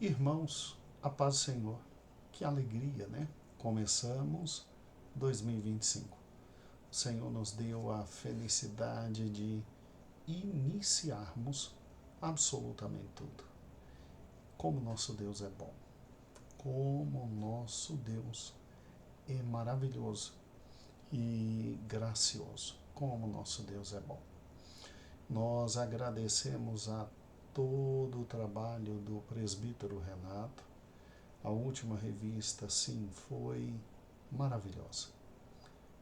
Irmãos, a paz do Senhor. Que alegria, né? Começamos 2025. O Senhor nos deu a felicidade de iniciarmos absolutamente tudo. Como nosso Deus é bom. Como nosso Deus é maravilhoso e gracioso. Como nosso Deus é bom. Nós agradecemos a todo o trabalho do presbítero Renato. A última revista, sim, foi maravilhosa,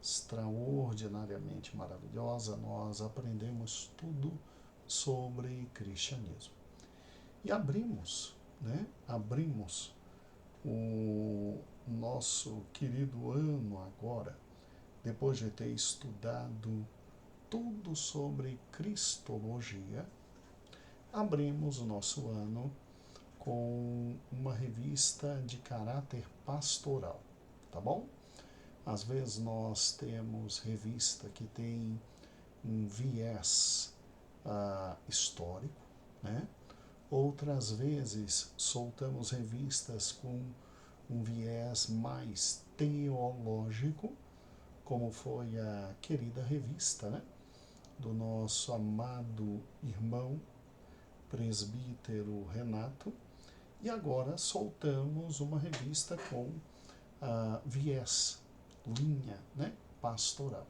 extraordinariamente maravilhosa. Nós aprendemos tudo sobre cristianismo. E abrimos o nosso querido ano agora, depois de ter estudado tudo sobre cristologia, abrimos o nosso ano com uma revista de caráter pastoral, tá bom? Às vezes nós temos revista que tem um viés histórico, né? Outras vezes soltamos revistas com um viés mais teológico, como foi a querida revista, né? Do nosso amado irmão presbítero Renato. E agora soltamos uma revista com viés, linha, né, pastoral.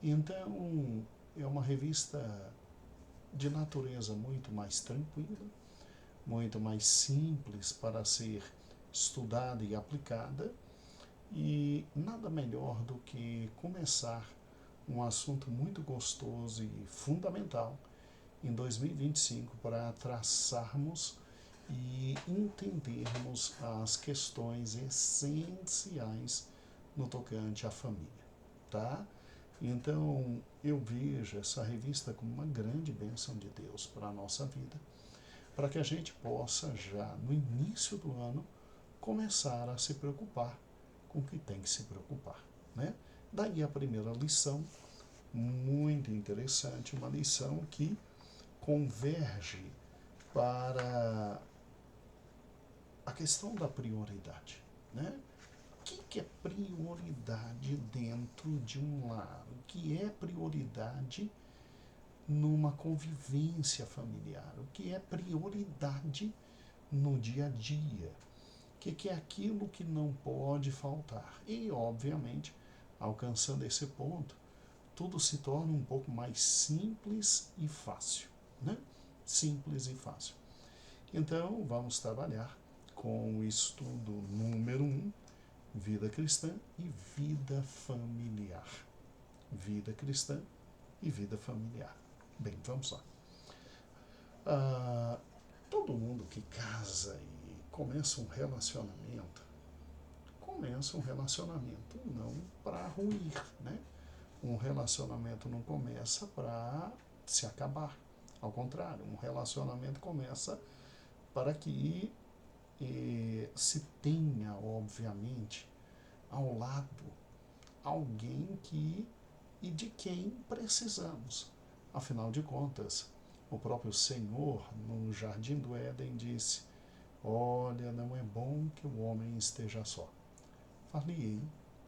Então, é uma revista de natureza muito mais tranquila, muito mais simples para ser estudada e aplicada, e nada melhor do que começar um assunto muito gostoso e fundamental em 2025 para traçarmos e entendermos as questões essenciais no tocante à família, tá? Então, eu vejo essa revista como uma grande bênção de Deus para a nossa vida, para que a gente possa já no início do ano começar a se preocupar com o que tem que se preocupar, né? Daí a primeira lição, muito interessante, uma lição que converge para a questão da prioridade, né? O que é prioridade dentro de um lar? O que é prioridade numa convivência familiar? O que é prioridade no dia a dia? O que é aquilo que não pode faltar? E, obviamente, alcançando esse ponto, tudo se torna um pouco mais simples e fácil, né? Simples e fácil. Então, vamos trabalhar com o estudo número 1, vida cristã e vida familiar. Vida cristã e vida familiar. Bem, vamos lá. Todo mundo que casa e começa um relacionamento não para ruir, né? Um relacionamento não começa para se acabar. Ao contrário, um relacionamento começa para que se tenha, obviamente, ao lado alguém que e de quem precisamos. Afinal de contas, o próprio Senhor, no Jardim do Éden, disse: Olha, não é bom que o homem esteja só. Far-lhe-ei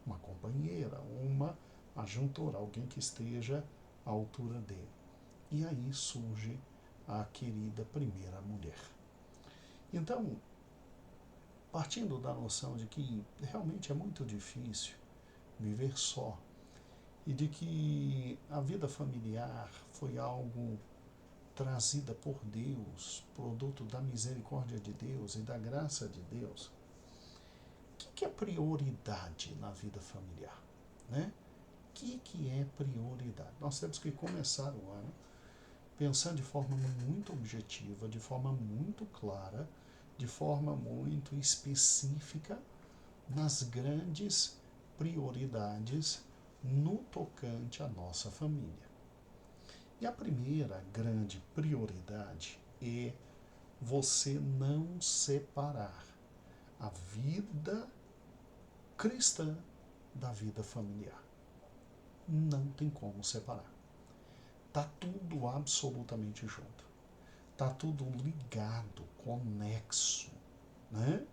uma companheira, uma ajuntora, alguém que esteja à altura dele. E aí surge a querida primeira mulher. Então, partindo da noção de que realmente é muito difícil viver só, e de que a vida familiar foi algo trazida por Deus, produto da misericórdia de Deus e da graça de Deus, o que é prioridade na vida familiar? Né? O que é prioridade? Nós temos que começar o ano pensando de forma muito objetiva, de forma muito clara, de forma muito específica nas grandes prioridades no tocante à nossa família. E a primeira grande prioridade é você não separar a vida cristã da vida familiar. Não tem como separar. Tá tudo absolutamente junto. Tá tudo ligado, conexo. né?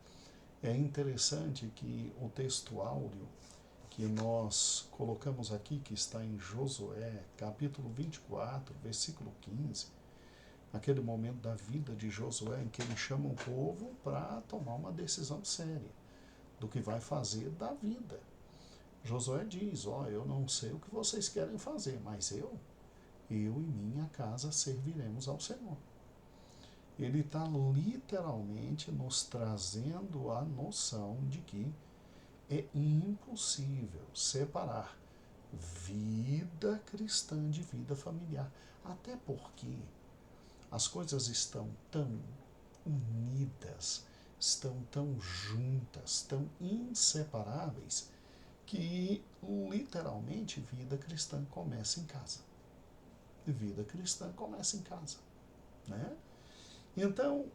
É interessante que o texto áureo que nós colocamos aqui, que está em Josué, capítulo 24, versículo 15, aquele momento da vida de Josué em que ele chama o povo para tomar uma decisão séria do que vai fazer da vida. Josué diz, eu não sei o que vocês querem fazer, mas eu e minha casa serviremos ao Senhor. Ele está literalmente nos trazendo a noção de que é impossível separar vida cristã de vida familiar. Até porque as coisas estão tão unidas, estão tão juntas, tão inseparáveis, que literalmente vida cristã começa em casa. Vida cristã começa em casa, né? Então,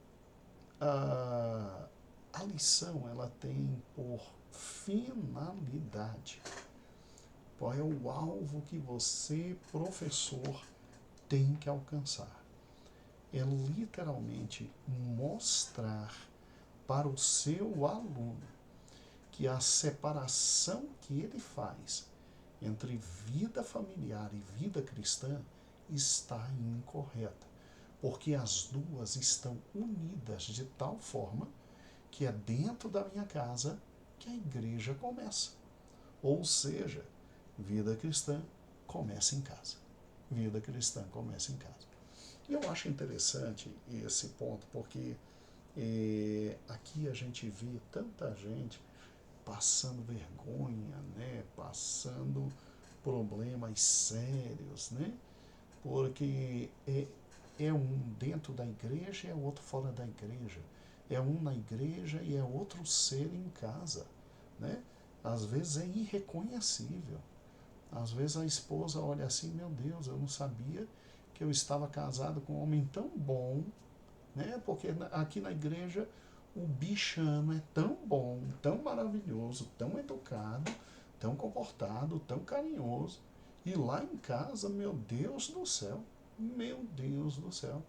a lição ela tem por finalidade qual é o alvo que você, professor, tem que alcançar. É literalmente mostrar para o seu aluno que a separação que ele faz entre vida familiar e vida cristã está incorreta, porque as duas estão unidas de tal forma que é dentro da minha casa que a igreja começa. Ou seja, vida cristã começa em casa. Vida cristã começa em casa. E eu acho interessante esse ponto, porque aqui a gente vê tanta gente passando vergonha, né? Passando problemas sérios, né? Porque é um dentro da igreja e é outro fora da igreja. É um na igreja e é outro ser em casa, né? Às vezes é irreconhecível. Às vezes a esposa olha assim, meu Deus, eu não sabia que eu estava casado com um homem tão bom, né? Porque aqui na igreja o bichano é tão bom, tão maravilhoso, tão educado, tão comportado, tão carinhoso. E lá em casa, meu Deus do céu, meu Deus do céu.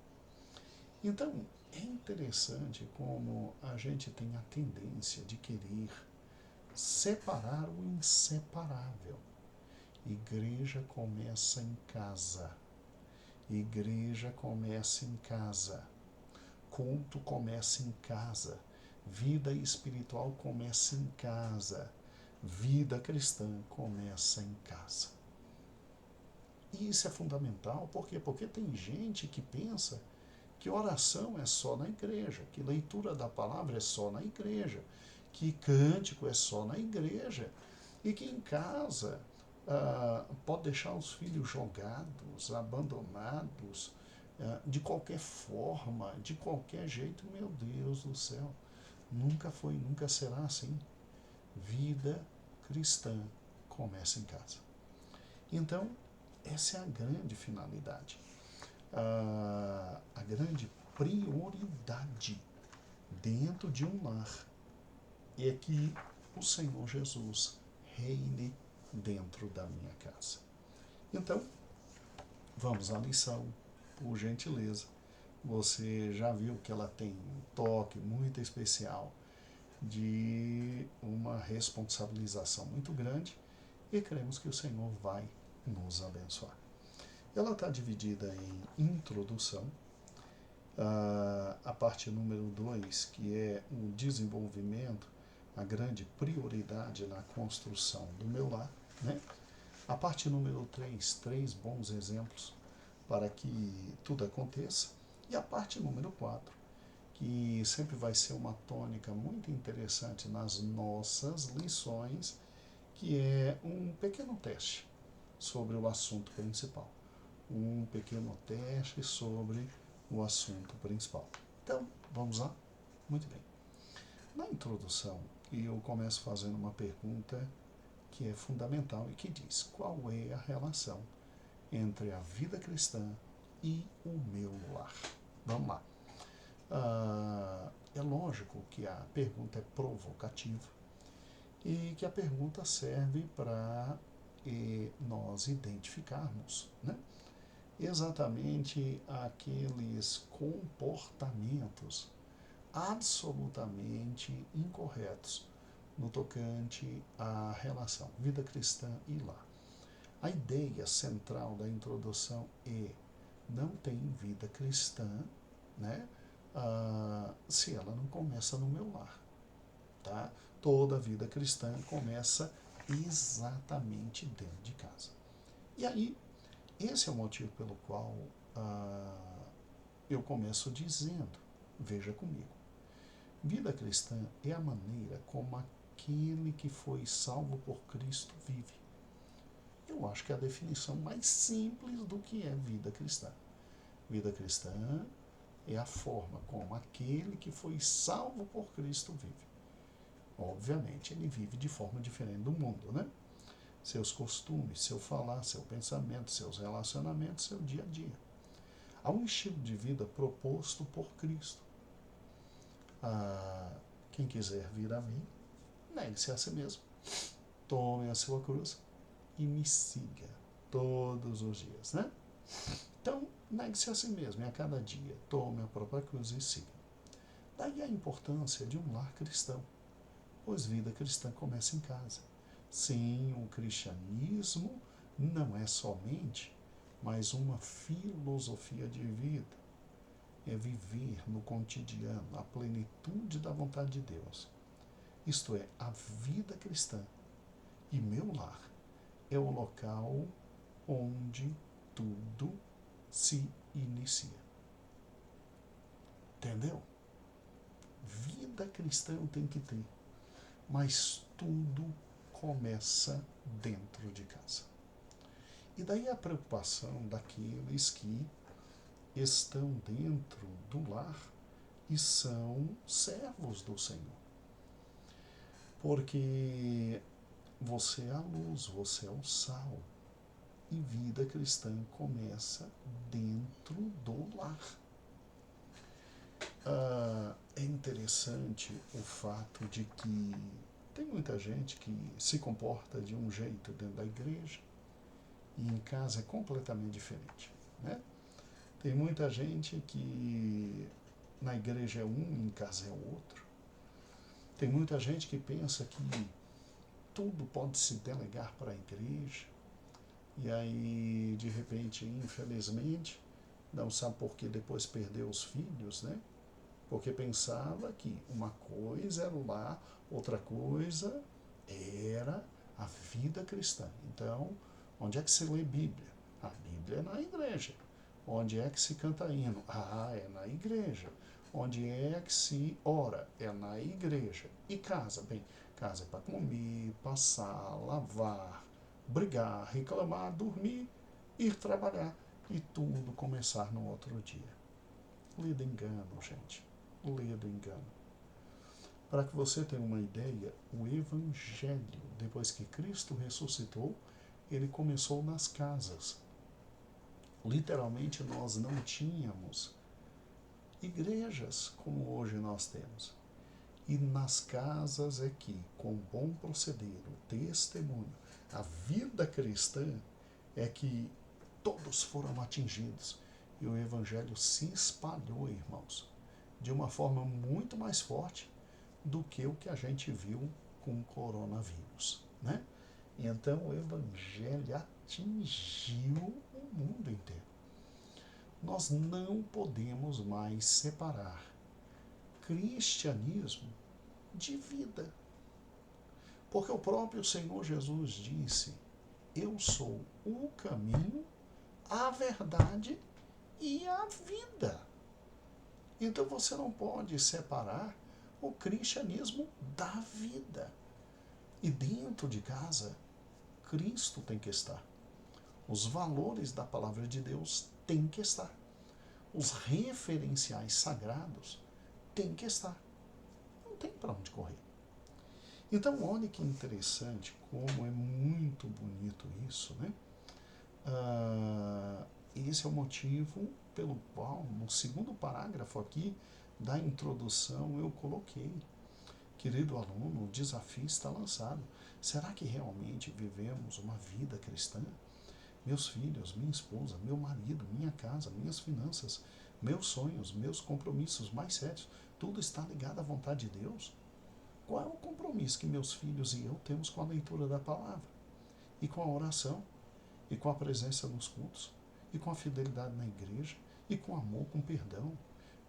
Então, é interessante como a gente tem a tendência de querer separar o inseparável. Igreja começa em casa. Igreja começa em casa. Culto começa em casa. Vida espiritual começa em casa. Vida cristã começa em casa. E isso é fundamental, por quê? Porque tem gente que pensa que oração é só na igreja, que leitura da palavra é só na igreja, que cântico é só na igreja, e que em casa pode deixar os filhos jogados, abandonados, de qualquer forma, de qualquer jeito. Meu Deus do céu, nunca foi, nunca será assim. Vida cristã começa em casa. Então, essa é a grande finalidade, a grande prioridade dentro de um lar é que o Senhor Jesus reine dentro da minha casa. Então, vamos à lição, por gentileza. Você já viu que ela tem um toque muito especial de uma responsabilização muito grande e cremos que o Senhor vai nos abençoar. Ela está dividida em introdução, a parte número 2, que é o desenvolvimento, a grande prioridade na construção do meu lar, né? A parte número 3, 3 bons exemplos para que tudo aconteça. E a parte número 4, que sempre vai ser uma tônica muito interessante nas nossas lições, que é um pequeno teste sobre o assunto principal. Um pequeno teste sobre o assunto principal. Então, vamos lá? Muito bem. Na introdução, eu começo fazendo uma pergunta que é fundamental e que diz: qual é a relação entre a vida cristã e o meu lar? Vamos lá. É lógico que a pergunta é provocativa e que a pergunta serve para nós identificarmos, né, exatamente aqueles comportamentos absolutamente incorretos no tocante à relação vida cristã e lar. A ideia central da introdução é: não tem vida cristã, né? Se ela não começa no meu lar, tá? Toda vida cristã começa exatamente dentro de casa. E aí, esse é o motivo pelo qual eu começo dizendo, veja comigo, vida cristã é a maneira como aquele que foi salvo por Cristo vive. Eu acho que é a definição mais simples do que é vida cristã. Vida cristã é a forma como aquele que foi salvo por Cristo vive. Obviamente, ele vive de forma diferente do mundo, né? Seus costumes, seu falar, seu pensamento, seus relacionamentos, seu dia a dia. Há um estilo de vida proposto por Cristo. Quem quiser vir a mim, negue-se a si mesmo. Tome a sua cruz e me siga todos os dias, né? Então, negue-se a si mesmo e a cada dia tome a própria cruz e siga. Daí a importância de um lar cristão, pois vida cristã começa em casa. Sim, o cristianismo não é somente mais uma filosofia de vida. É viver no cotidiano a plenitude da vontade de Deus. Isto é, a vida cristã. E meu lar é o local onde tudo se inicia. Entendeu? Vida cristã eu tenho que ter, mas tudo começa dentro de casa. E daí a preocupação daqueles que estão dentro do lar e são servos do Senhor. Porque você é a luz, você é o sal. E vida cristã começa dentro do lar. É interessante o fato de que tem muita gente que se comporta de um jeito dentro da igreja e em casa é completamente diferente, né? Tem muita gente que na igreja é um, em casa é outro. Tem muita gente que pensa que tudo pode se delegar para a igreja e aí, de repente, infelizmente, não sabe por que depois perdeu os filhos, né? Porque pensava que uma coisa era o lar, outra coisa era a vida cristã. Então, onde é que se lê Bíblia? A Bíblia é na igreja. Onde é que se canta hino? É na igreja. Onde é que se ora? É na igreja. E casa? Bem, casa é para comer, passar, lavar, brigar, reclamar, dormir, ir trabalhar e tudo começar no outro dia. Lido engano, gente. Lido engano. Para que você tenha uma ideia, o Evangelho, depois que Cristo ressuscitou, ele começou nas casas. Literalmente, nós não tínhamos igrejas como hoje nós temos. E nas casas é que, com bom proceder, o testemunho, a vida cristã, é que todos foram atingidos. E o Evangelho se espalhou, irmãos, de uma forma muito mais forte do que o que a gente viu com o coronavírus, né? E então o Evangelho atingiu o mundo inteiro. Nós não podemos mais separar cristianismo de vida. Porque o próprio Senhor Jesus disse: eu sou o caminho, a verdade e a vida. Então você não pode separar o cristianismo da vida. E dentro de casa, Cristo tem que estar. Os valores da palavra de Deus têm que estar. Os referenciais sagrados têm que estar. Não tem para onde correr. Então, olha que interessante, como é muito bonito isso, né? Esse é o motivo pelo qual, no segundo parágrafo aqui da introdução, eu coloquei: querido aluno, o desafio está lançado. Será que realmente vivemos uma vida cristã? Meus filhos, minha esposa, meu marido, minha casa, minhas finanças, meus sonhos, meus compromissos mais sérios, Tudo está ligado à vontade de Deus. Qual é o compromisso que meus filhos e eu temos com a leitura da palavra? E com a oração? E com a presença nos cultos? E com a fidelidade na igreja? E com amor, com perdão?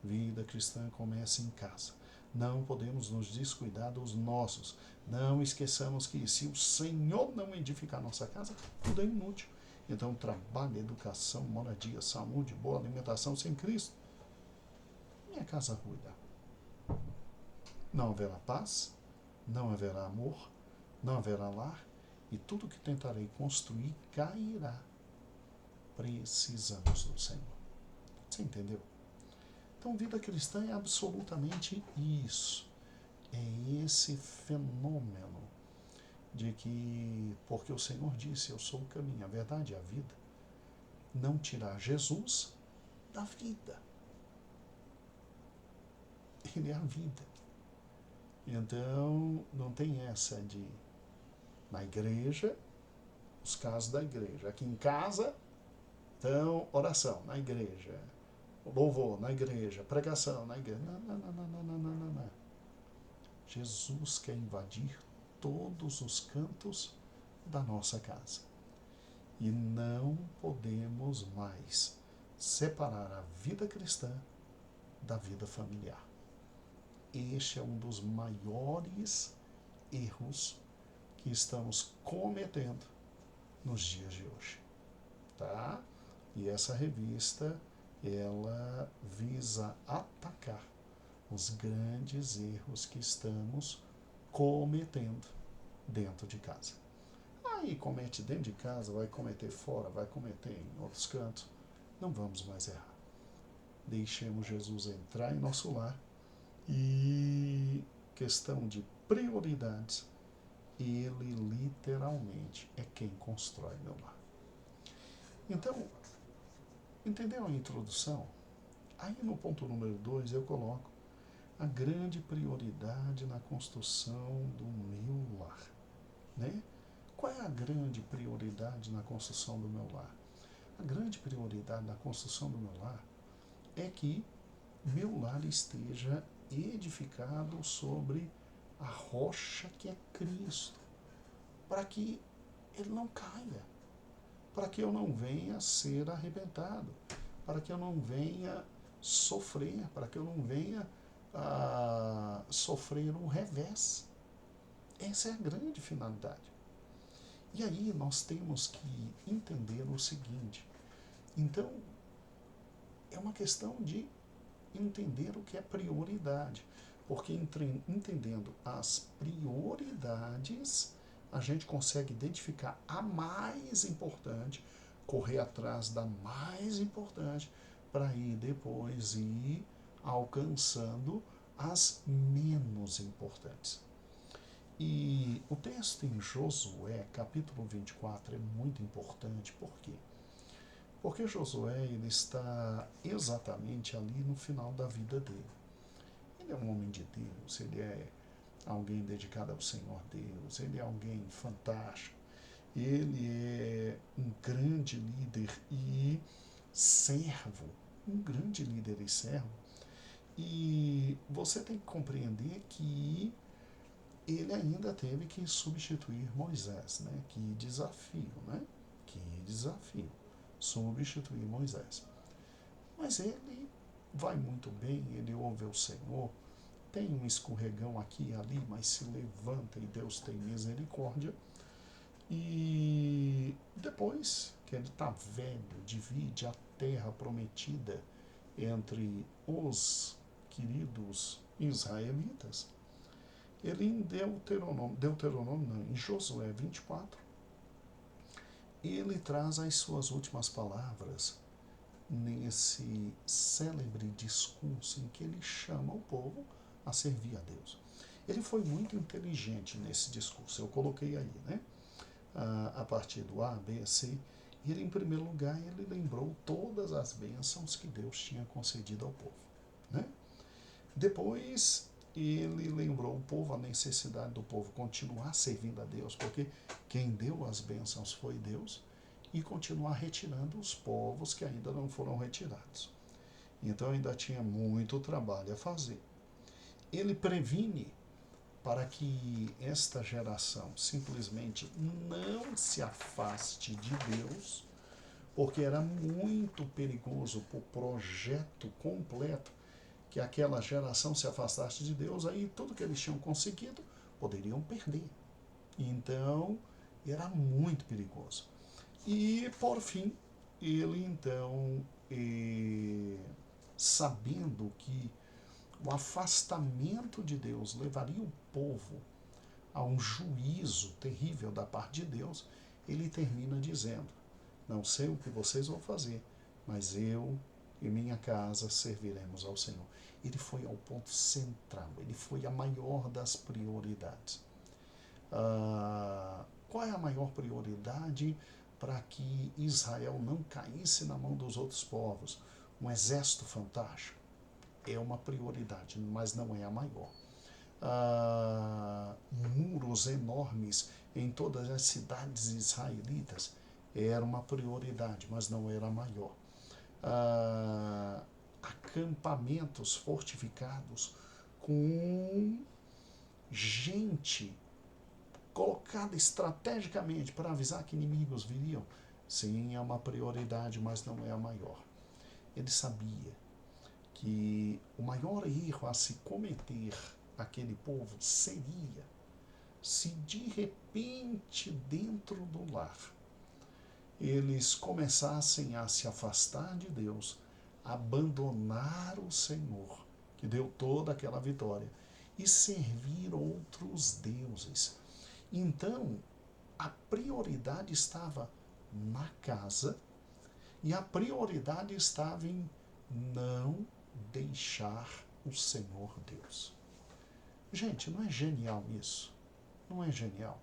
Vida cristã começa em casa. Não podemos nos descuidar dos nossos. Não esqueçamos que se o Senhor não edificar a nossa casa, tudo é inútil. Então, trabalho, educação, moradia, saúde, boa alimentação sem Cristo, minha casa ruirá. Não haverá paz, não haverá amor, não haverá lar, e tudo que tentarei construir cairá. Precisamos do Senhor. Você entendeu? Então, vida cristã é absolutamente isso. É esse fenômeno de que, porque o Senhor disse, eu sou o caminho, a verdade e a vida, não tirar Jesus da vida. Ele é a vida. Então, não tem essa de, na igreja, os casos da igreja. Aqui em casa, então, oração na igreja, louvor na igreja, pregação na igreja. Não. Jesus quer invadir todos os cantos da nossa casa. E não podemos mais separar a vida cristã da vida familiar. Este é um dos maiores erros que estamos cometendo nos dias de hoje, tá? E essa revista, ela visa atacar os grandes erros que estamos cometendo dentro de casa. Aí comete dentro de casa, vai cometer fora, vai cometer em outros cantos. Não vamos mais errar. Deixemos Jesus entrar em nosso lar e, questão de prioridades, ele literalmente é quem constrói meu lar. Então, entendeu a introdução? Aí no ponto número 2 eu coloco a grande prioridade na construção do meu lar, né? Qual é a grande prioridade na construção do meu lar? A grande prioridade na construção do meu lar é que meu lar esteja edificado sobre a rocha que é Cristo, para que ele não caia, para que eu não venha ser arrebentado, para que eu não venha sofrer, para que eu não venha sofrer um revés. Essa é a grande finalidade. E aí nós temos que entender o seguinte. Então, é uma questão de entender o que é prioridade. Porque entendendo as prioridades, a gente consegue identificar a mais importante, correr atrás da mais importante, para ir depois ir alcançando as menos importantes. E o texto em Josué, capítulo 24, é muito importante. Por quê? Porque Josué ele está exatamente ali no final da vida dele. Ele é um homem de Deus, ele é alguém dedicado ao Senhor Deus, ele é alguém fantástico, ele é um grande líder e servo, um grande líder e servo. E você tem que compreender que ele ainda teve que substituir Moisés, né? Que desafio, né? Que desafio, substituir Moisés. Mas ele vai muito bem, ele ouve o Senhor, tem um escorregão aqui e ali, mas se levanta e Deus tem misericórdia. E depois que ele está velho, divide a terra prometida entre os queridos israelitas. Ele em Deuteronômio não, em Josué 24, ele traz as suas últimas palavras nesse célebre discurso em que ele chama o povo a servir a Deus. Ele foi muito inteligente nesse discurso, eu coloquei aí, né? A partir do A, B, C, e ele, em primeiro lugar, ele lembrou todas as bênçãos que Deus tinha concedido ao povo, né? Depois, ele lembrou o povo a necessidade do povo continuar servindo a Deus, porque quem deu as bênçãos foi Deus, e continuar retirando os povos que ainda não foram retirados. Então ainda tinha muito trabalho a fazer. ele previne para que esta geração simplesmente não se afaste de Deus, porque era muito perigoso para o projeto completo que aquela geração se afastasse de Deus, aí tudo que eles tinham conseguido poderiam perder. Então, era muito perigoso. E, por fim, ele então, sabendo que o afastamento de Deus levaria o povo a um juízo terrível da parte de Deus, ele termina dizendo: não sei o que vocês vão fazer, mas eu e minha casa serviremos ao Senhor. Ele foi ao ponto central, ele foi a maior das prioridades. Qual é a maior prioridade para que Israel não caísse na mão dos outros povos? Um exército fantástico é uma prioridade, mas não é a maior. Muros enormes em todas as cidades israelitas era uma prioridade, mas não era a maior. Acampamentos fortificados com gente colocada estrategicamente para avisar que inimigos viriam, sim, é uma prioridade, mas não é a maior. Ele sabia que o maior erro a se cometer aquele povo seria se de repente dentro do lar eles começassem a se afastar de Deus, abandonar o Senhor, que deu toda aquela vitória, e servir outros deuses. Então, a prioridade estava na casa e a prioridade estava em não deixar o Senhor Deus. Gente, não é genial isso? Não é genial?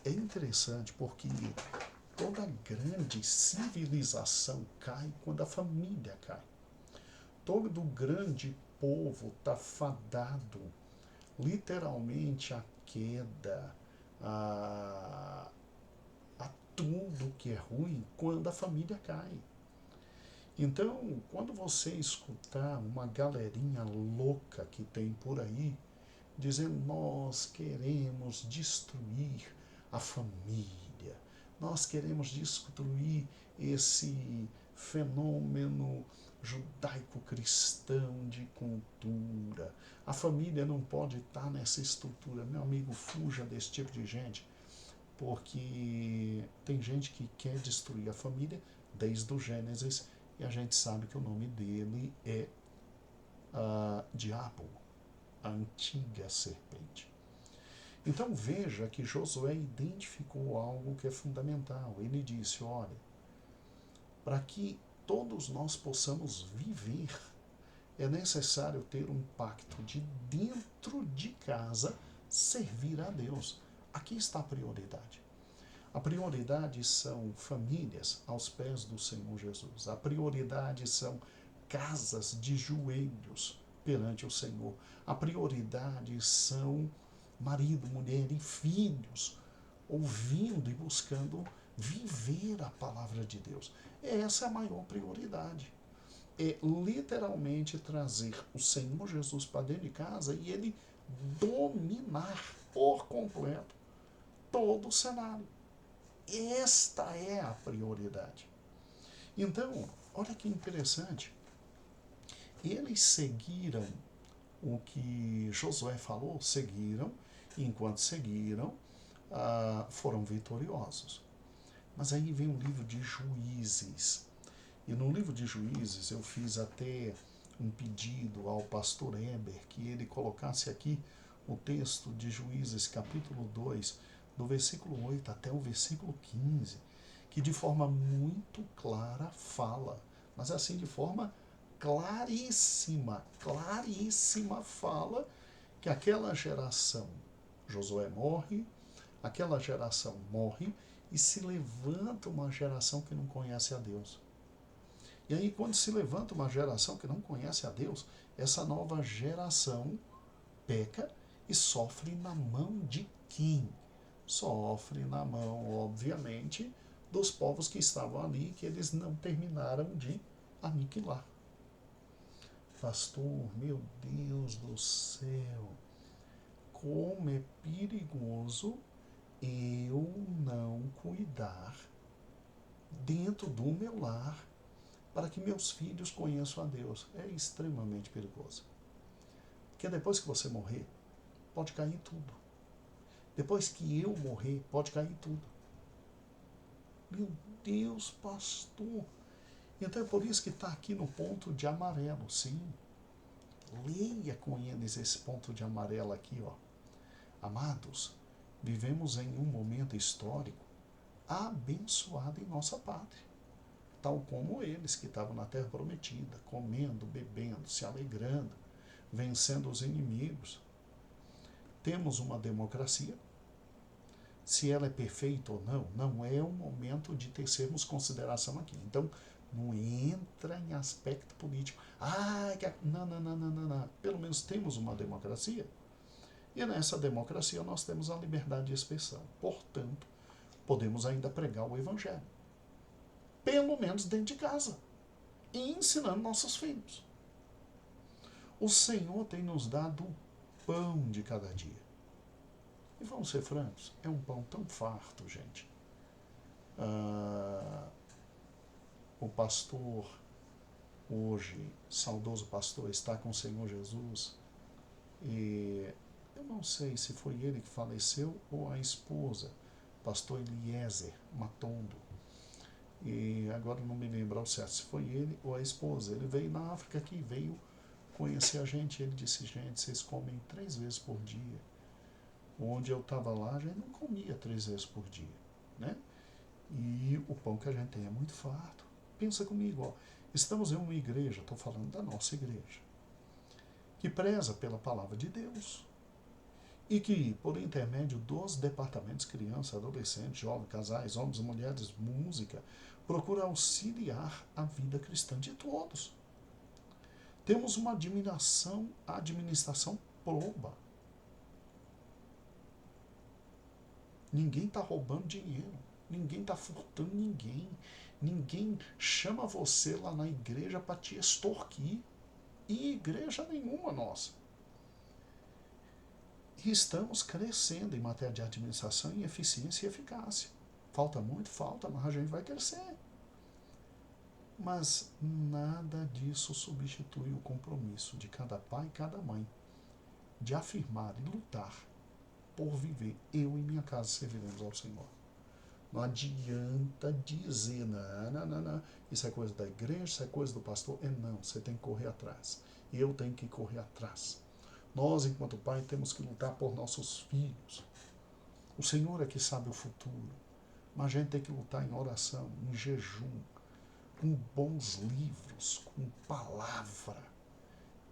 É interessante porque toda grande civilização cai quando a família cai. Todo grande povo está fadado literalmente à queda, a tudo que é ruim quando a família cai. Então, quando você escutar uma galerinha louca que tem por aí, dizendo: nós queremos destruir a família, nós queremos destruir esse fenômeno judaico-cristão de cultura, a família não pode estar nessa estrutura. Meu amigo, fuja desse tipo de gente, porque tem gente que quer destruir a família desde o Gênesis, e a gente sabe que o nome dele é Diabo, a antiga serpente. Então veja que Josué identificou algo que é fundamental. Ele disse: olha, para que todos nós possamos viver, é necessário ter um pacto de dentro de casa servir a Deus. Aqui está a prioridade. A prioridade são famílias aos pés do Senhor Jesus. A prioridade são casas de joelhos perante o Senhor. A prioridade são marido, mulher e filhos ouvindo e buscando viver a palavra de Deus. Essa é a maior prioridade. É literalmente trazer o Senhor Jesus para dentro de casa e ele dominar por completo todo o cenário. Esta é a prioridade. Então, olha que interessante. Eles seguiram o que Josué falou, seguiram, e enquanto seguiram, foram vitoriosos. Mas aí vem o livro de Juízes. E no livro de Juízes eu fiz até um pedido ao pastor Eber que ele colocasse aqui o texto de Juízes capítulo 2, do versículo 8 até o versículo 15, que de forma muito clara fala, mas assim de forma claríssima, claríssima fala que aquela geração, Josué morre, aquela geração morre e se levanta uma geração que não conhece a Deus. E aí, quando se levanta uma geração que não conhece a Deus, essa nova geração peca e sofre na mão de quem? Sofre na mão, obviamente, dos povos que estavam ali, que eles não terminaram de aniquilar. pastor, meu Deus do céu, como é perigoso eu não cuidar dentro do meu lar para que meus filhos conheçam a Deus. É extremamente perigoso. Porque depois que você morrer, pode cair tudo. Depois que eu morrer, pode cair tudo. Meu Deus, pastor. Então é por isso que está aqui no ponto de amarelo, sim. Leia com eles esse ponto de amarelo aqui, ó. Amados, vivemos em um momento histórico abençoado em nossa pátria. Tal como eles que estavam na terra prometida, comendo, bebendo, se alegrando, vencendo os inimigos. Temos uma democracia. Se ela é perfeita ou não, não é o momento de tecermos consideração aqui. Então, não entra em aspecto político. Não. Pelo menos temos uma democracia. E nessa democracia nós temos a liberdade de expressão. Portanto, podemos ainda pregar o evangelho. Pelo menos dentro de casa. E ensinando nossos filhos. O Senhor tem nos dado o pão de cada dia. E vamos ser francos, é um pão tão farto, gente. O pastor, hoje, saudoso pastor, está com o Senhor Jesus. E eu não sei se foi ele que faleceu ou a esposa, pastor Eliezer Matondo. E agora não me lembro ao certo se foi ele ou a esposa. Ele veio na África aqui, veio conhecer a gente. Ele disse, gente, vocês comem 3 vezes por dia. Onde eu estava lá, a gente não comia 3 vezes por dia, né? E o pão que a gente tem é muito farto. Pensa comigo, ó, estamos em uma igreja, estou falando da nossa igreja, que preza pela palavra de Deus e que, por intermédio dos departamentos criança, adolescente, jovem, casais, homens e mulheres, música, procura auxiliar a vida cristã de todos. Temos uma administração proba. Ninguém está roubando dinheiro. Ninguém está furtando ninguém. Ninguém chama você lá na igreja para te extorquir. E igreja nenhuma nossa. E estamos crescendo em matéria de administração, em eficiência e eficácia. Falta muito, falta, mas a gente vai crescer. Mas nada disso substitui o compromisso de cada pai e cada mãe de afirmar e lutar por viver. Eu e minha casa serviremos ao Senhor. Não adianta dizer, não, isso é coisa da igreja, isso é coisa do pastor. Não, você tem que correr atrás. Eu tenho que correr atrás. Nós, enquanto pai, temos que lutar por nossos filhos. O Senhor é que sabe o futuro. Mas a gente tem que lutar em oração, em jejum, com bons livros, com palavra,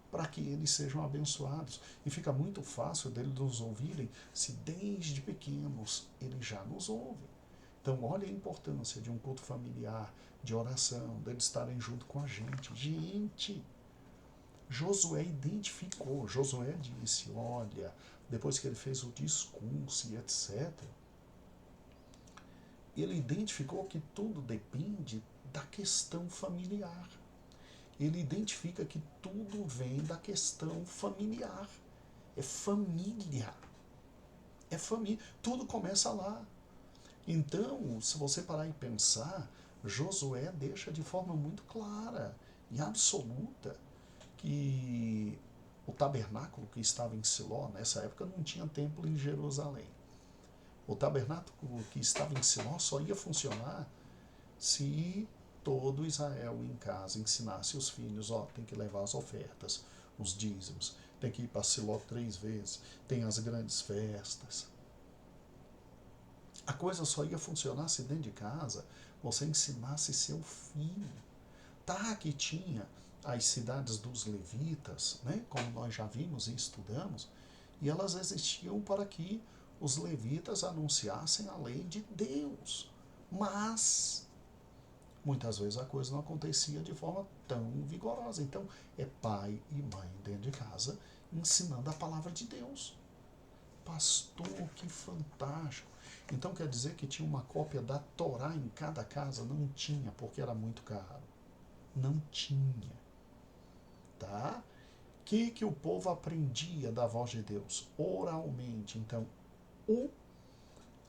para que eles sejam abençoados. E fica muito fácil deles nos ouvirem se desde pequenos eles já nos ouvem. Então, olha a importância de um culto familiar, de oração, deles estarem junto com a gente. Gente, Josué identificou, Josué disse, olha, depois que ele fez o discurso e etc., ele identificou que tudo depende da questão familiar. Ele identifica que tudo vem da questão familiar. É família. É família. Tudo começa lá. Então, se você parar e pensar, Josué deixa de forma muito clara e absoluta que o tabernáculo que estava em Siló, nessa época não tinha templo em Jerusalém. O tabernáculo que estava em Siló só ia funcionar se todo Israel em casa ensinasse os filhos, ó, tem que levar as ofertas, os dízimos, tem que ir para Siló 3 vezes, tem as grandes festas. A coisa só ia funcionar se dentro de casa você ensinasse seu filho. Tá que tinha as cidades dos levitas, né, como nós já vimos e estudamos, e elas existiam para que os levitas anunciassem a lei de Deus. Mas muitas vezes a coisa não acontecia de forma tão vigorosa. Então, é pai e mãe dentro de casa ensinando a palavra de Deus. Pastor, que fantástico. Então quer dizer que tinha uma cópia da Torá em cada casa? Não tinha, porque era muito caro. Não tinha. tá? Que o povo aprendia da voz de Deus? Oralmente. Então, o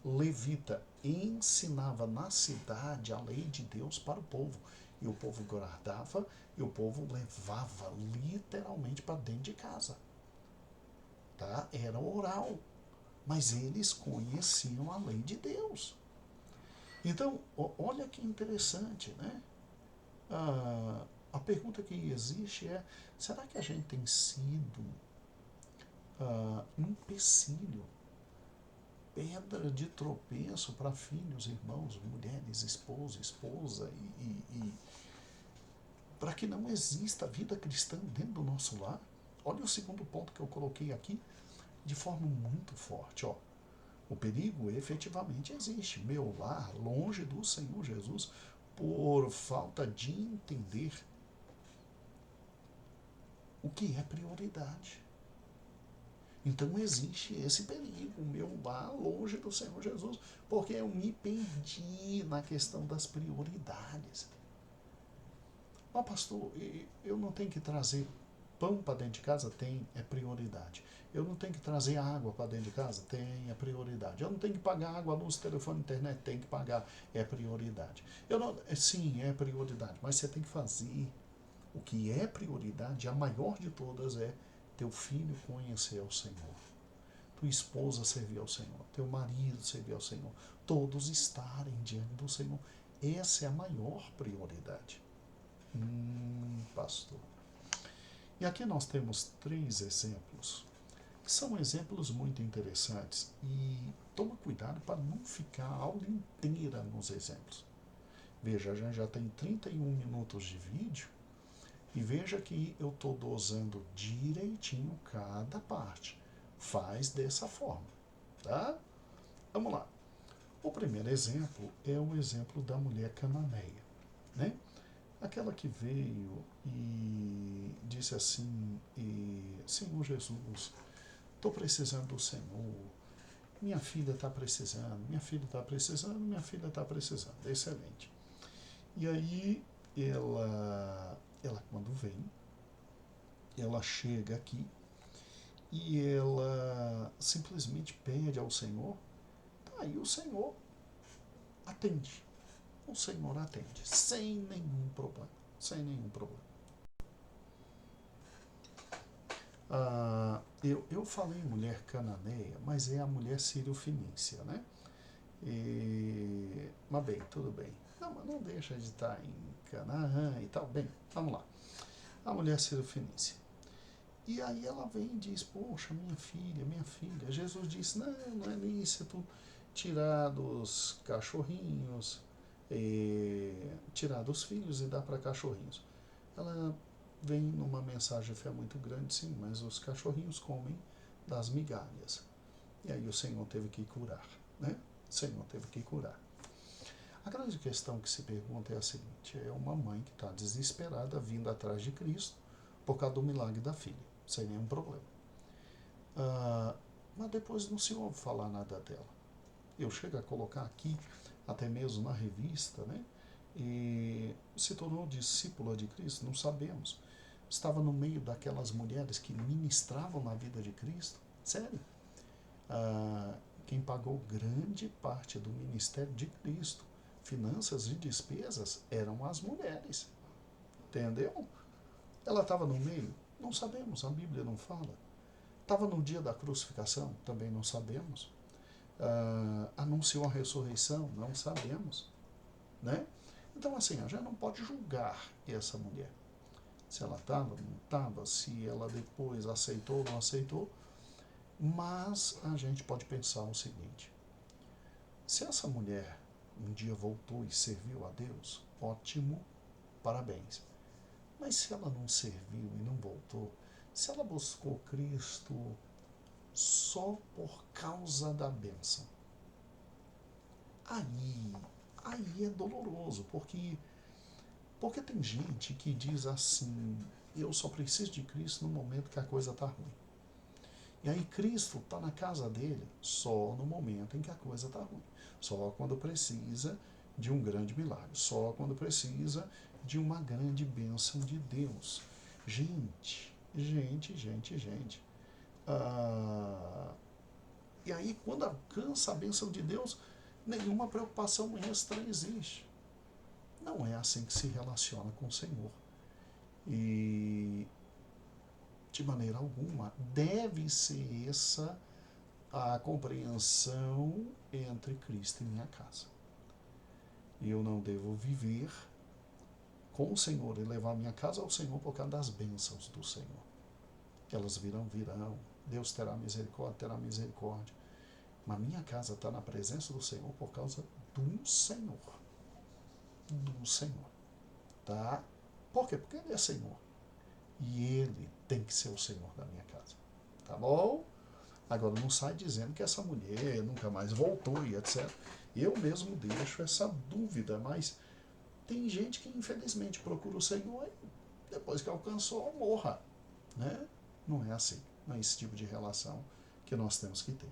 levita ensinava na cidade a lei de Deus para o povo. E o povo guardava e o povo levava literalmente para dentro de casa. Tá? Era oral. Mas eles conheciam a lei de Deus. Então, olha que interessante, né? A pergunta que existe é: será que a gente tem sido um empecilho, pedra de tropeço para filhos, irmãos, mulheres, esposa e para que não exista vida cristã dentro do nosso lar? Olha o segundo ponto que eu coloquei aqui de forma muito forte, ó. O perigo efetivamente existe. Meu lar longe do Senhor Jesus por falta de entender o que é prioridade. Então existe esse perigo, meu lar longe do Senhor Jesus, porque eu me perdi na questão das prioridades. Ó, pastor, eu não tenho que trazer pão para dentro de casa? Tem, é prioridade. Eu não tenho que trazer água para dentro de casa? Tem, é prioridade. Eu não tenho que pagar água, luz, telefone, internet? Tem que pagar, é prioridade. Eu não, sim, é prioridade, mas você tem que fazer. O que é prioridade, a maior de todas, é teu filho conhecer o Senhor, tua esposa servir ao Senhor, teu marido servir ao Senhor, todos estarem diante do Senhor. Essa é a maior prioridade. Pastor. E aqui nós temos 3 exemplos, que são exemplos muito interessantes. E toma cuidado para não ficar a aula inteira nos exemplos. Veja, a gente já tem 31 minutos de vídeo, e veja que eu estou dosando direitinho cada parte. Faz dessa forma, tá? Vamos lá. O primeiro exemplo é o exemplo da mulher cananeia, né? Aquela que veio e disse assim, Senhor Jesus, estou precisando do Senhor, minha filha está precisando, minha filha está precisando, minha filha está precisando. Excelente. E aí ela quando vem, ela chega aqui e ela simplesmente pede ao Senhor, tá, e o Senhor atende. O Senhor atende, sem nenhum problema. Sem nenhum problema. Eu falei mulher cananeia, mas é a mulher sírio-fenícia, né? Mas bem, tudo bem. Não, mas não deixa de estar em Canaã e tal. Bem, vamos lá. A mulher sírio-fenícia. E aí ela vem e diz, poxa, minha filha, minha filha. Jesus disse, não é lícito tirar dos cachorrinhos, tirar dos filhos e dar para cachorrinhos. Ela vem numa mensagem de fé muito grande, sim, mas os cachorrinhos comem das migalhas. E aí o Senhor teve que curar, né? O Senhor teve que curar. A grande questão que se pergunta é a seguinte, é uma mãe que está desesperada vindo atrás de Cristo por causa do milagre da filha, sem nenhum problema. Mas depois não se ouve falar nada dela. Eu chego a colocar aqui, até mesmo na revista, né? E se tornou discípula de Cristo, não sabemos. Estava no meio daquelas mulheres que ministravam na vida de Cristo. Sério. Quem pagou grande parte do ministério de Cristo, finanças e despesas, eram as mulheres. Entendeu? Ela estava no meio? Não sabemos, a Bíblia não fala. Estava no dia da crucificação? Também não sabemos. Anunciou a ressurreição? Não sabemos. Né? Então, assim, a gente não pode julgar essa mulher. Se ela estava, não estava, se ela depois aceitou ou não aceitou. Mas a gente pode pensar o seguinte: se essa mulher um dia voltou e serviu a Deus, ótimo, parabéns. Mas se ela não serviu e não voltou, se ela buscou Cristo só por causa da bênção, aí é doloroso, porque tem gente que diz assim, eu só preciso de Cristo no momento que a coisa está ruim. E aí Cristo está na casa dele só no momento em que a coisa está ruim. Só quando precisa de um grande milagre. Só quando precisa de uma grande bênção de Deus. Gente. E aí, quando alcança a bênção de Deus, nenhuma preocupação extra existe. Não é assim que se relaciona com o Senhor. E, de maneira alguma, deve ser essa a compreensão entre Cristo e minha casa. E eu não devo viver com o Senhor e levar minha casa ao Senhor por causa das bênçãos do Senhor. Elas virão. Deus terá misericórdia. Mas minha casa está na presença do Senhor por causa do Senhor. Do Senhor. Tá? Por quê? Porque Ele é Senhor. E Ele tem que ser o Senhor da minha casa. Tá bom? Agora, não sai dizendo que essa mulher nunca mais voltou e etc. Eu mesmo deixo essa dúvida, mas tem gente que infelizmente procura o Senhor e depois que alcançou, morra. Né? Não é assim. Não é esse tipo de relação que nós temos que ter.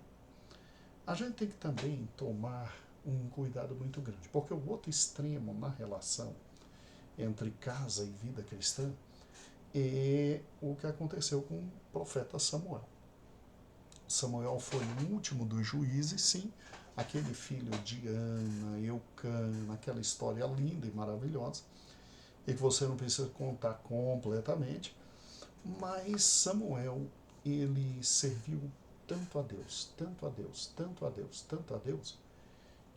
A gente tem que também tomar um cuidado muito grande, porque o outro extremo na relação entre casa e vida cristã é o que aconteceu com o profeta Samuel. Samuel foi o último dos juízes, sim, aquele filho de Ana, Eucana, aquela história linda e maravilhosa, e que você não precisa contar completamente, mas Samuel, ele serviu tanto a Deus,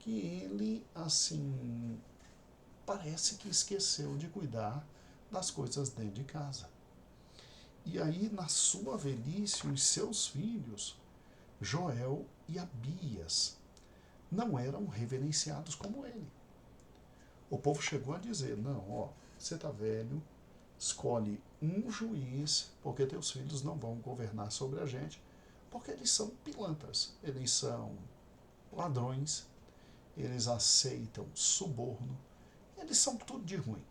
que ele, assim, parece que esqueceu de cuidar das coisas dentro de casa. E aí, na sua velhice, os seus filhos, Joel e Abias, não eram reverenciados como ele. O povo chegou a dizer, não, ó, você está velho, escolhe um juiz, porque teus filhos não vão governar sobre a gente, porque eles são pilantras, eles são ladrões, eles aceitam suborno, eles são tudo de ruim.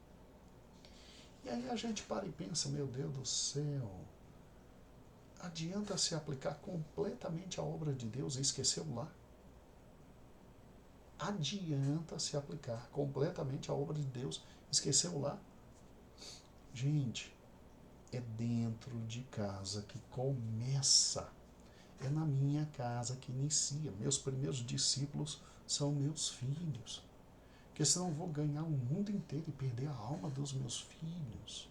E aí a gente para e pensa, meu Deus do céu, adianta se aplicar completamente a obra de Deus e esquecer o lar? Adianta se aplicar completamente a obra de Deus e esquecer o lar? Gente, é dentro de casa que começa. É na minha casa que inicia. Meus primeiros discípulos são meus filhos. Porque senão eu vou ganhar o mundo inteiro e perder a alma dos meus filhos.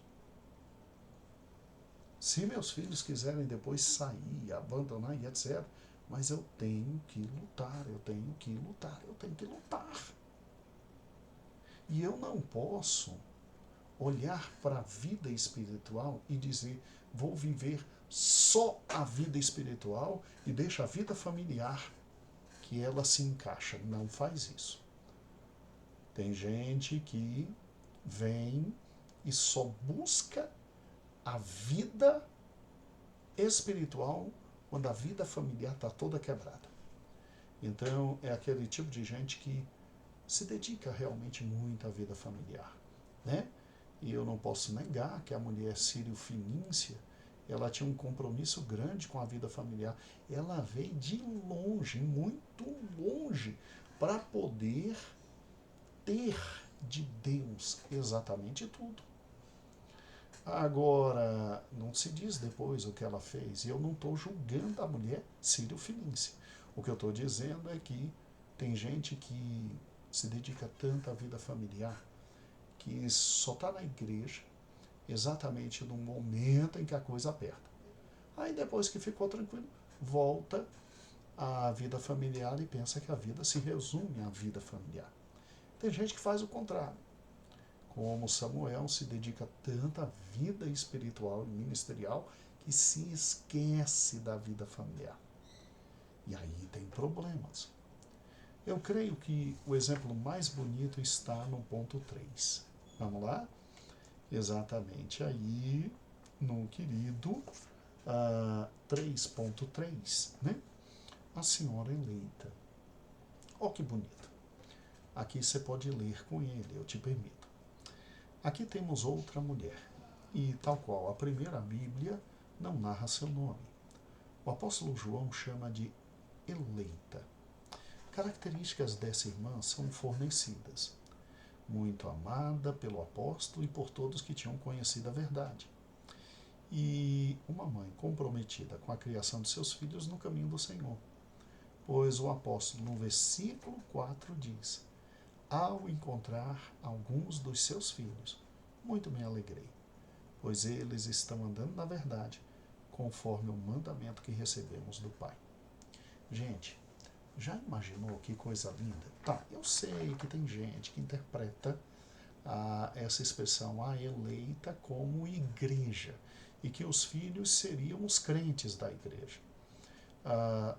Se meus filhos quiserem depois sair, abandonar e etc., mas eu tenho que lutar. E eu não posso olhar para a vida espiritual e dizer, vou viver só a vida espiritual e deixa a vida familiar que ela se encaixa. Não faz isso. Tem gente que vem e só busca a vida espiritual quando a vida familiar está toda quebrada. Então, é aquele tipo de gente que se dedica realmente muito à vida familiar, né? E eu não posso negar que a mulher sírio-fenícia, ela tinha um compromisso grande com a vida familiar. Ela veio de longe, muito longe, para poder ter de Deus exatamente tudo. Agora, não se diz depois o que ela fez, e eu não estou julgando a mulher sírio-fenícia. O que eu estou dizendo é que tem gente que se dedica tanto à vida familiar que só está na igreja exatamente no momento em que a coisa aperta. Aí depois que ficou tranquilo, volta à vida familiar e pensa que a vida se resume à vida familiar. Tem gente que faz o contrário. Como Samuel se dedica tanto à vida espiritual e ministerial que se esquece da vida familiar. E aí tem problemas. Eu creio que o exemplo mais bonito está no ponto 3. Vamos lá? Exatamente aí no querido 3.3, né? A senhora eleita. Ó, que bonito. Aqui você pode ler com ele, eu te permito. Aqui temos outra mulher, e tal qual a primeira Bíblia não narra seu nome. O apóstolo João chama de eleita. Características dessa irmã são fornecidas. Muito amada pelo apóstolo e por todos que tinham conhecido a verdade. e uma mãe comprometida com a criação de seus filhos no caminho do Senhor. Pois o apóstolo, no versículo 4, diz: ao encontrar alguns dos seus filhos, muito me alegrei, pois eles estão andando na verdade, conforme o mandamento que recebemos do Pai. Gente, já imaginou que coisa linda? Tá, eu sei que tem gente que interpreta essa expressão, a eleita, como igreja, e que os filhos seriam os crentes da igreja.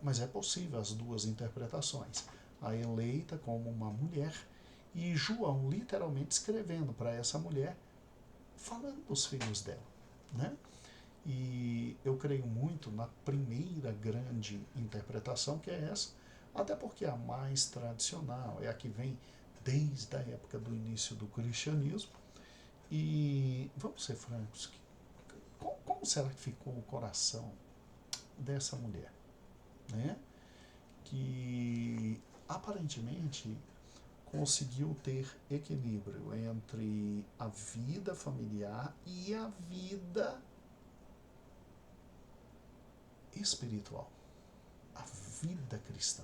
Mas é possível as duas interpretações. A eleita como uma mulher, e João literalmente escrevendo para essa mulher, falando dos filhos dela, né? E eu creio muito na primeira grande interpretação, que é essa, até porque a mais tradicional é a que vem desde a época do início do cristianismo. E vamos ser francos, como será que ficou o coração dessa mulher, né? Que aparentemente conseguiu ter equilíbrio entre a vida familiar e a vida espiritual, a vida cristã.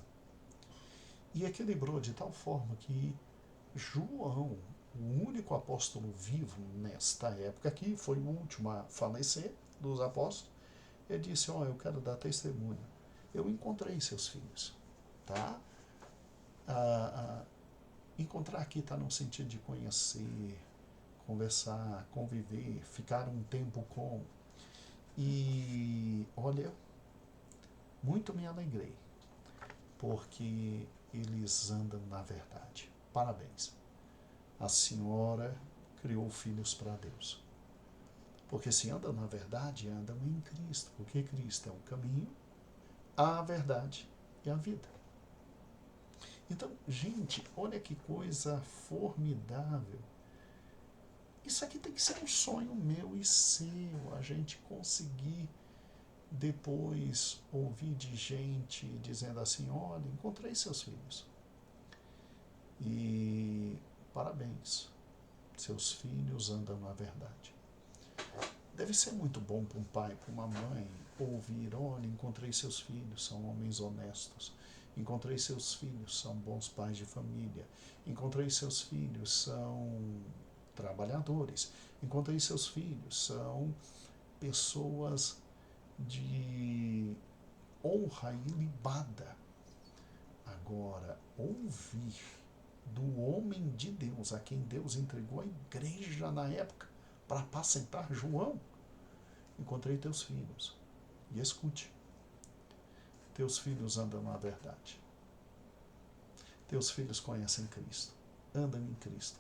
E equilibrou de tal forma que João, o único apóstolo vivo nesta época aqui, foi o último a falecer dos apóstolos, ele disse: eu quero dar testemunho, eu encontrei seus filhos, tá? Encontrar aqui está no sentido de conhecer, conversar, conviver, ficar um tempo com. E olha, muito me alegrei, porque eles andam na verdade. Parabéns. A senhora criou filhos para Deus. Porque se andam na verdade, andam em Cristo. Porque Cristo é o caminho, a verdade e a vida. Então, gente, olha que coisa formidável. Isso aqui tem que ser um sonho meu e seu, a gente conseguir depois ouvir de gente dizendo assim: olha, encontrei seus filhos. E parabéns, seus filhos andam na verdade. Deve ser muito bom para um pai, para uma mãe, ouvir: olha, encontrei seus filhos, são homens honestos. Encontrei seus filhos, são bons pais de família. Encontrei seus filhos, são trabalhadores. Encontrei seus filhos, são pessoas de honra ilibada. Agora, ouvir do homem de Deus, a quem Deus entregou a igreja na época para apacentar: João, encontrei teus filhos. E escute, teus filhos andam na verdade. Teus filhos conhecem Cristo, andam em Cristo.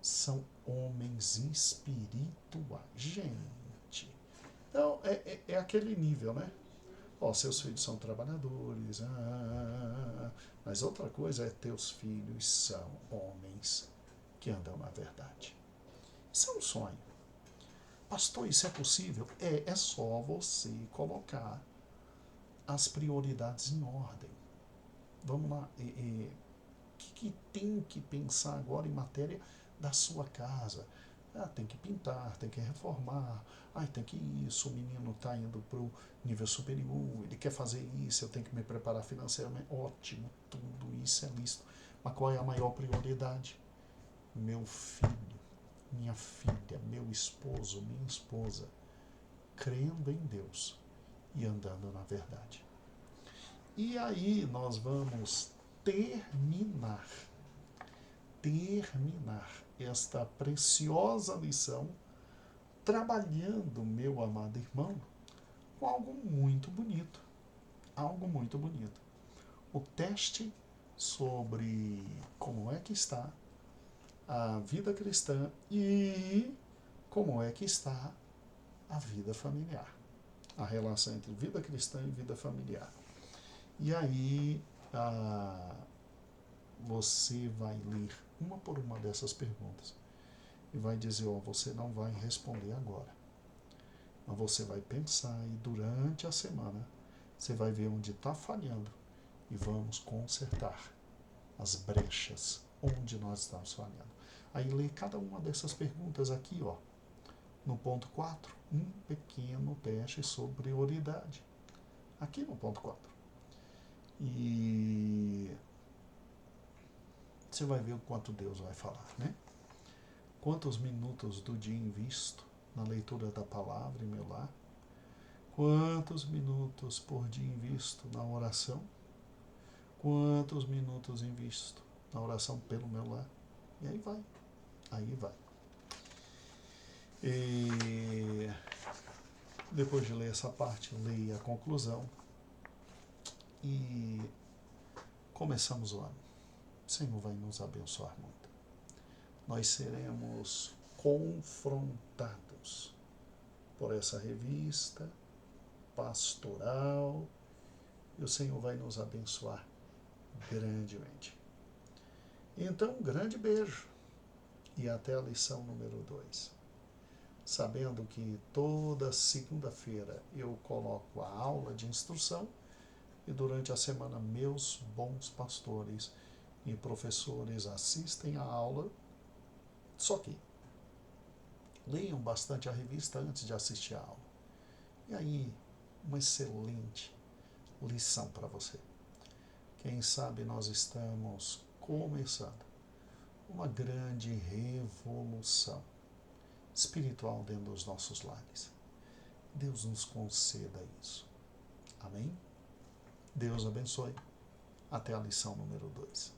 São homens espirituais. Gente, então é aquele nível, né? Seus filhos são trabalhadores, mas outra coisa é: teus filhos são homens que andam na verdade. Isso é um sonho. Pastor, isso é possível? É só você colocar as prioridades em ordem. Vamos lá. O que tem que pensar agora em matéria da sua casa? Tem que pintar, tem que reformar, tem que isso, o menino está indo para o nível superior, ele quer fazer isso, eu tenho que me preparar financeiramente. Ótimo, tudo isso é lícito. Mas qual é a maior prioridade? Meu filho, minha filha, meu esposo, minha esposa, crendo em Deus e andando na verdade. E aí nós vamos terminar esta preciosa lição trabalhando, meu amado irmão, com algo muito bonito. Algo muito bonito. O teste sobre como é que está a vida cristã e como é que está a vida familiar. A relação entre vida cristã e vida familiar. E aí você vai ler uma por uma dessas perguntas e vai dizer: você não vai responder agora, mas você vai pensar, e durante a semana você vai ver onde está falhando e vamos consertar as brechas onde nós estamos falhando. Aí lê cada uma dessas perguntas aqui, No ponto 4, um pequeno teste sobre prioridade. Aqui no ponto 4. E você vai ver o quanto Deus vai falar, né? Quantos minutos do dia invisto na leitura da palavra em meu lar? Quantos minutos por dia invisto na oração? Quantos minutos invisto na oração pelo meu lar? E aí vai. Aí vai. E depois de ler essa parte, leia a conclusão. E começamos o ano. O Senhor vai nos abençoar muito. Nós seremos confrontados por essa revista pastoral e o Senhor vai nos abençoar grandemente. Então, um grande beijo e até a lição número 2. Sabendo que toda segunda-feira eu coloco a aula de instrução e durante a semana meus bons pastores e professores assistem a aula. Só que leiam bastante a revista antes de assistir a aula. E aí, uma excelente lição para você. Quem sabe nós estamos começando uma grande revolução espiritual dentro dos nossos lares. Deus nos conceda isso. Amém? Deus abençoe. Até a lição número 2.